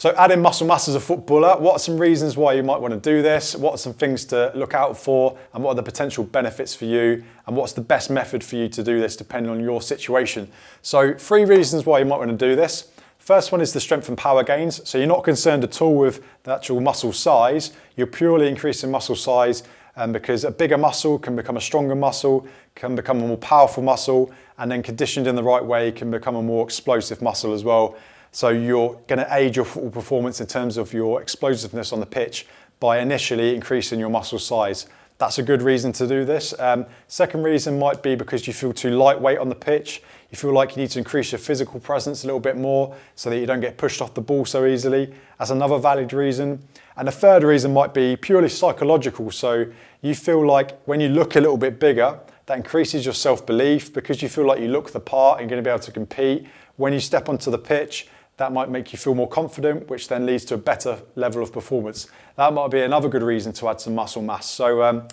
So adding muscle mass as a footballer, what are some reasons why you might want to do this? What are some things to look out for? And what are the potential benefits for you? And what's the best method for you to do this depending on your situation? So 3 reasons why you might want to do this. First one is the strength and power gains. So you're not concerned at all with the actual muscle size. You're purely increasing muscle size because a bigger muscle can become a stronger muscle, can become a more powerful muscle, and then conditioned in the right way can become a more explosive muscle as well. So you're going to aid your football performance in terms of your explosiveness on the pitch by initially increasing your muscle size. That's a good reason to do this. Second reason might be because you feel too lightweight on the pitch. You feel like you need to increase your physical presence a little bit more so that you don't get pushed off the ball so easily. That's another valid reason. And the third reason might be purely psychological. So you feel like when you look a little bit bigger, that increases your self-belief because you feel like you look the part and you're going to be able to compete. When you step onto the pitch, that might make you feel more confident, which then leads to a better level of performance. That might be another good reason to add some muscle mass. So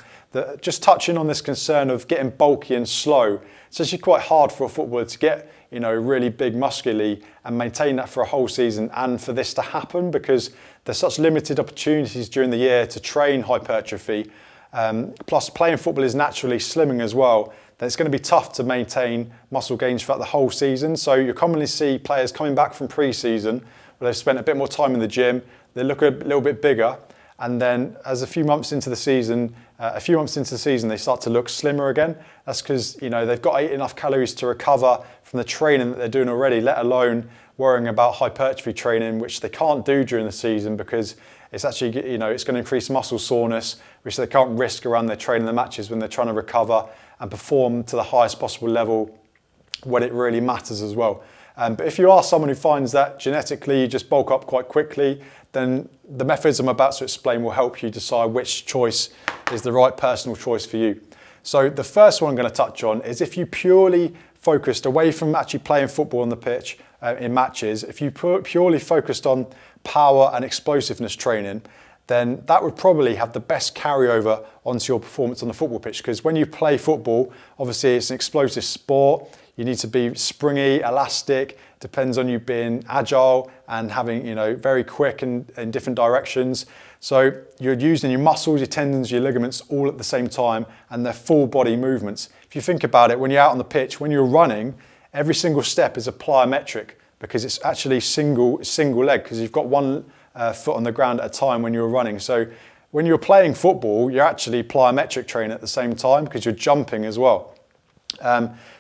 just touching on this concern of getting bulky and slow, it's actually quite hard for a footballer to get, really big muscularly and maintain that for a whole season and for this to happen because there's such limited opportunities during the year to train hypertrophy. Plus playing football is naturally slimming as well. Then it's going to be tough to maintain muscle gains throughout the whole season. So you commonly see players coming back from pre-season where they've spent a bit more time in the gym, they look a little bit bigger, and then as a few months into the season, they start to look slimmer again. That's because they've got enough calories to recover from the training that they're doing already, let alone worrying about hypertrophy training, which they can't do during the season because it's actually, it's going to increase muscle soreness, which they can't risk around their training and matches when they're trying to recover and perform to the highest possible level when it really matters as well. But if you are someone who finds that genetically you just bulk up quite quickly, then the methods I'm about to explain will help you decide which choice is the right personal choice for you. So the first one I'm going to touch on is if you purely focused away from actually playing football on the pitch in matches, if you purely focused on power and explosiveness training, then that would probably have the best carryover onto your performance on the football pitch. Because when you play football, obviously it's an explosive sport. You need to be springy, elastic, depends on you being agile and having, very quick in different directions. So you're using your muscles, your tendons, your ligaments all at the same time and they're full body movements. If you think about it, when you're out on the pitch, when you're running, every single step is a plyometric because it's actually single leg because you've got one foot on the ground at a time when you're running. So when you're playing football, you're actually plyometric training at the same time because you're jumping as well.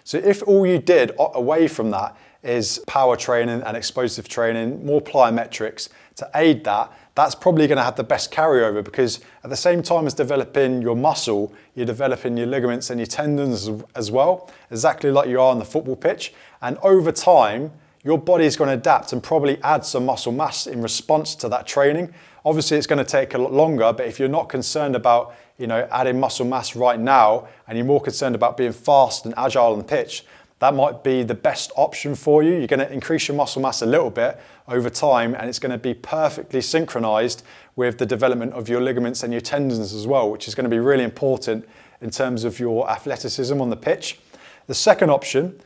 So if all you did away from that is power training and explosive training, more plyometrics to aid that, that's probably going to have the best carryover because at the same time as developing your muscle, you're developing your ligaments and your tendons as well, exactly like you are on the football pitch. And over time, your body is going to adapt and probably add some muscle mass in response to that training. Obviously, it's going to take a lot longer, but if you're not concerned about adding muscle mass right now and you're more concerned about being fast and agile on the pitch, that might be the best option for you. You're going to increase your muscle mass a little bit over time and it's going to be perfectly synchronized with the development of your ligaments and your tendons as well, which is going to be really important in terms of your athleticism on the pitch. The second option,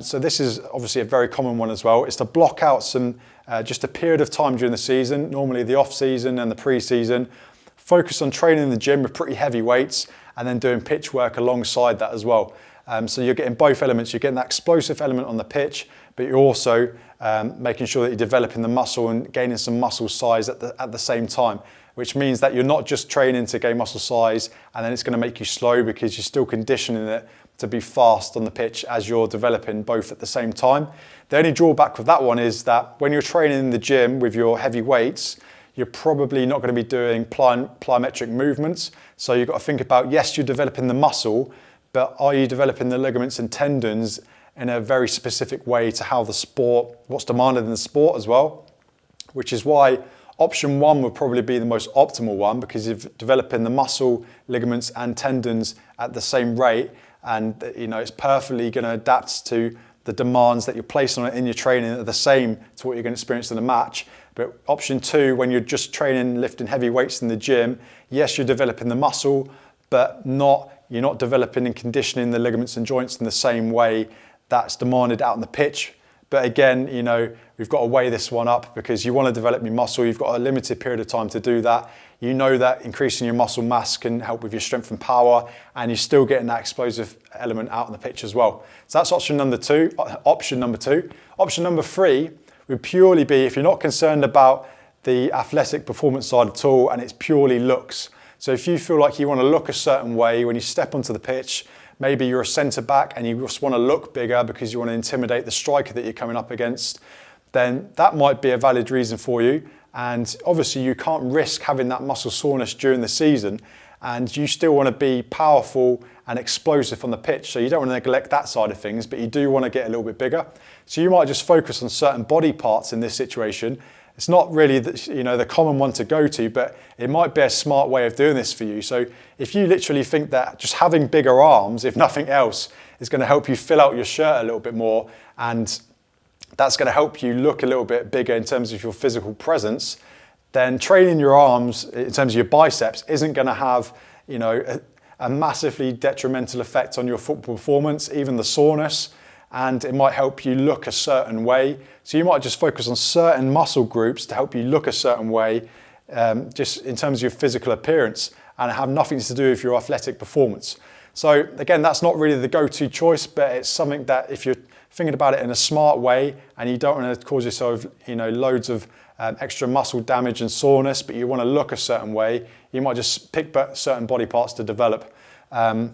so this is obviously a very common one as well, is to block out just a period of time during the season, normally the off season and the pre-season, focus on training in the gym with pretty heavy weights and then doing pitch work alongside that as well. So you're getting both elements. You're getting that explosive element on the pitch, but you're also making sure that you're developing the muscle and gaining some muscle size at the same time, which means that you're not just training to gain muscle size and then it's going to make you slow because you're still conditioning it to be fast on the pitch as you're developing both at the same time. The only drawback with that one is that when you're training in the gym with your heavy weights, you're probably not going to be doing plyometric movements. So you've got to think about, yes, you're developing the muscle, but are you developing the ligaments and tendons in a very specific way to how the sport, what's demanded in the sport as well? Which is why option one would probably be the most optimal one because you're developing the muscle, ligaments and tendons at the same rate and it's perfectly going to adapt to the demands that you're placing on it in your training are the same to what you're going to experience in a match. But option two, when you're just training, lifting heavy weights in the gym, yes, you're developing the muscle, but you're not developing and conditioning the ligaments and joints in the same way that's demanded out on the pitch But again, you know, we've got to weigh this one up because you want to develop your muscle. You've got a limited period of time to do that. You know that increasing your muscle mass can help with your strength and power, and you're still getting that explosive element out on the pitch as well. So that's option number two. Option number three would purely be if you're not concerned about the athletic performance side at all and it's purely looks. So if you feel like you want to look a certain way when you step onto the pitch, maybe you're a centre back and you just want to look bigger because you want to intimidate the striker that you're coming up against, then that might be a valid reason for you. And obviously you can't risk having that muscle soreness during the season, and you still want to be powerful and explosive on the pitch. So you don't want to neglect that side of things, but you do want to get a little bit bigger. So you might just focus on certain body parts in this situation. It's not really the common one to go to, but it might be a smart way of doing this for you. So if you literally think that just having bigger arms, if nothing else, is going to help you fill out your shirt a little bit more, and that's going to help you look a little bit bigger in terms of your physical presence, then training your arms in terms of your biceps isn't going to have, a massively detrimental effect on your football performance, even the soreness. And it might help you look a certain way. So you might just focus on certain muscle groups to help you look a certain way, just in terms of your physical appearance, and have nothing to do with your athletic performance. So again, that's not really the go-to choice, but it's something that if you're thinking about it in a smart way and you don't want to cause yourself, loads of extra muscle damage and soreness, but you want to look a certain way, you might just pick certain body parts to develop. So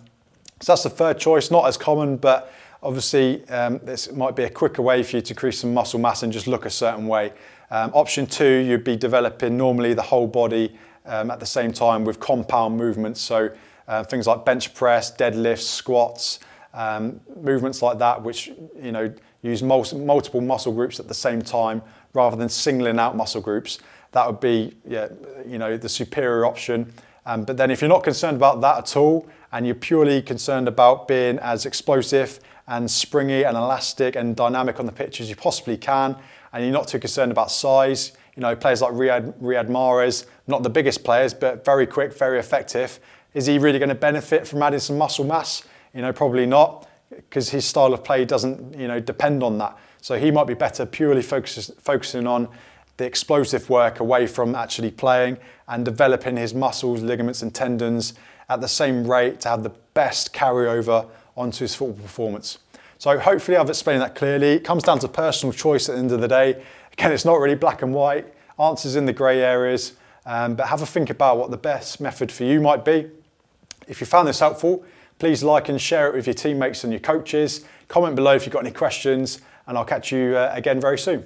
that's the third choice, not as common, but obviously, this might be a quicker way for you to increase some muscle mass and just look a certain way. Option two, you'd be developing normally the whole body at the same time with compound movements. So things like bench press, deadlifts, squats, movements like that, which use multiple muscle groups at the same time rather than singling out muscle groups. That would be the superior option. But then if you're not concerned about that at all, and you're purely concerned about being as explosive and springy and elastic and dynamic on the pitch as you possibly can, and you're not too concerned about size, players like Riyad Mahrez, not the biggest players, but very quick, very effective. Is he really going to benefit from adding some muscle mass? Probably not, because his style of play doesn't, depend on that. So he might be better purely focusing on the explosive work away from actually playing and developing his muscles, ligaments and tendons at the same rate to have the best carryover onto his football performance. So hopefully I've explained that clearly. It comes down to personal choice at the end of the day. Again, it's not really black and white, answers in the grey areas, but have a think about what the best method for you might be. If you found this helpful, please like and share it with your teammates and your coaches. Comment below if you've got any questions, and I'll catch you again very soon.